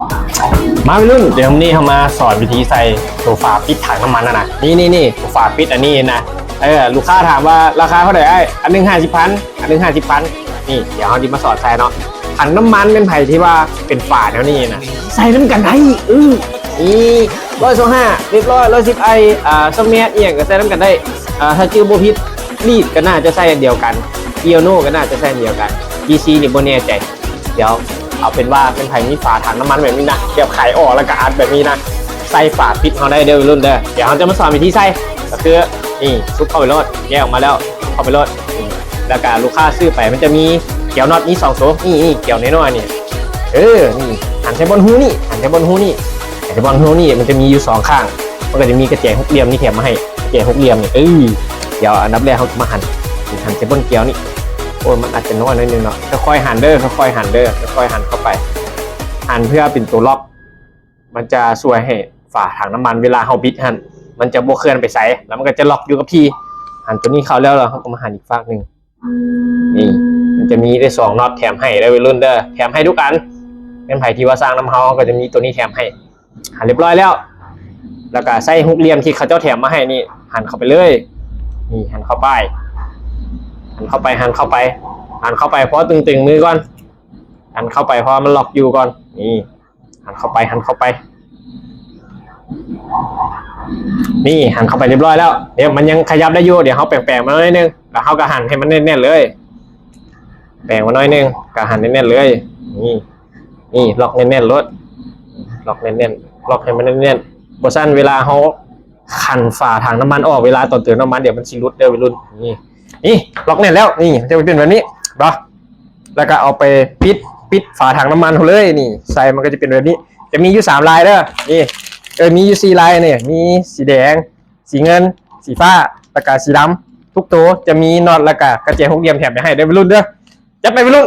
มาวัยรุ่นเดี๋ยววันนี้เขามาสอนวิธีใส่ตัวฝาปิดถังน้ำมันนะนี่ตัวฝาปิดอันนี้นะลูกค้าถามว่าราคาเท่าไหร่อันหนึ่ง50,000อันหนึ่ง50,000นี่เดี๋ยวเขาจะมาสอนใส่เนาะถังน้ำมันเป็นไผ่ที่ว่าเป็นฝาแล้วนี่นะใส่น้ำกันได้นี่125เรียบร้อย110สเมียเอียงก็ใส่น้ำกันได้ถ้าชื่อโบพิษรีดก็น่าจะใส่อันเดียวกันเอียวโน่ก็น่าจะใส่อันเดียวกัน GC นี่โบแน่ใจเดี๋ยวเอาเป็นว่าเป็นไผ่มีฝาถังน้ำมันแบบนี้นะเก็บไข่ออกแล้วก็อัดแบบนี้นะใส่ฝาปิดเขาได้เด้อรุ่นเด้อเดี๋ยวเขาจะมาสอนวิธีใส่ก็คือนี่ซุปเข้าไปรดแยกออกมาแล้วเข้าไปรดแล้วก็ลูกค้าซื้อไปมันจะมีเกี่ยวน็อตนี้2ตัวนี่เกี่ยวน้อยๆนี่นี่หันใช้บนหูนี่หันใช้บนหูนี่หันใช้บนหูนี่มันจะมีอยู่2ข้างมันก็จะมีกระแจหกเหลี่ยมนี่แถมมาให้กระแจหกเหลี่ยมนี่เดี๋ยวอันดับแรกเขาจะมาหั่นใช้บนเกี่ยวนี่โอ้ยมันอาจจะน้อยนิดนึงเนาะค่อยๆหั่นเด้อค่อยๆหั่นเด้อค่อยๆหั่นเข้าไปหั่นเพื่อเป็นตัวล็อกมันจะช่วยให้ฝาถังน้ำมันเวลาเขาบิดหั่นมันจะโบเคลื่อนไปใส่แล้วมันก็จะล็อกอยู่กับที่หั่นตัวนี้เข้าแล้วเราก็มาหั่นอีกฝั่งหนึ่งนี่มันจะมีได้2น็อตแถมให้ได้วัยรุ่นเด้อแถมให้ทุกอันเป็นไผ่ที่ว่าสร้างน้ำเฮาก็จะมีตัวนี้แถมให้หั่นเรียบร้อยแล้วแล้วก็ใส่หกเหลี่ยมที่เขาเจ้าแถมมาให้นี่หั่นเข้าไปเลยนี่หั่นเข้าไปหั่นเข้าไปเพราะตึงๆมือก่อนหั่นเข้าไปเพราะมันล็อกอยู่ก่อนนี่หั่นเข้าไปนี่หั่นเข้าไปเรียบร้อยแล้วเดี๋ยวมันยังขยับได้อยู่เดี๋ยวเขาแปลงมาหน่อยนึงแล้วเขาก็หั่นให้มันแน่นๆเลยแปลงมาหน่อยนึงก็หั่นแน่นๆเลยนี่ล็อกแน่นๆรถล็อกแน่นๆล็อกให้มันแน่นๆบ่ซั่นเวลาเขาขันฝาถังน้ำมันออกเวลาตอนเติมน้ำมันเดี๋ยวมันสิรุดเด้อวัยรุ่นนี่ล็อกแน่นแล้วนี่จะเป็นแบบนี้เนาะแล้วก็เอาไปปิดฝาถังน้ำมันเขาเลยนี่ใส่มันก็จะเป็นแบบนี้จะมีอยู่3ลายเด้อนี่มีอยู่4ลายเนี่ยมีสีแดงสีเงินสีฟ้าแล้วก็สีดำทุกตัวจะมีน็อตแล้วก็กระเจี๊ยบหกเหลี่ยมแถมไปให้ได้วัยรุ่นเด้อจัดไปวัยรุ่น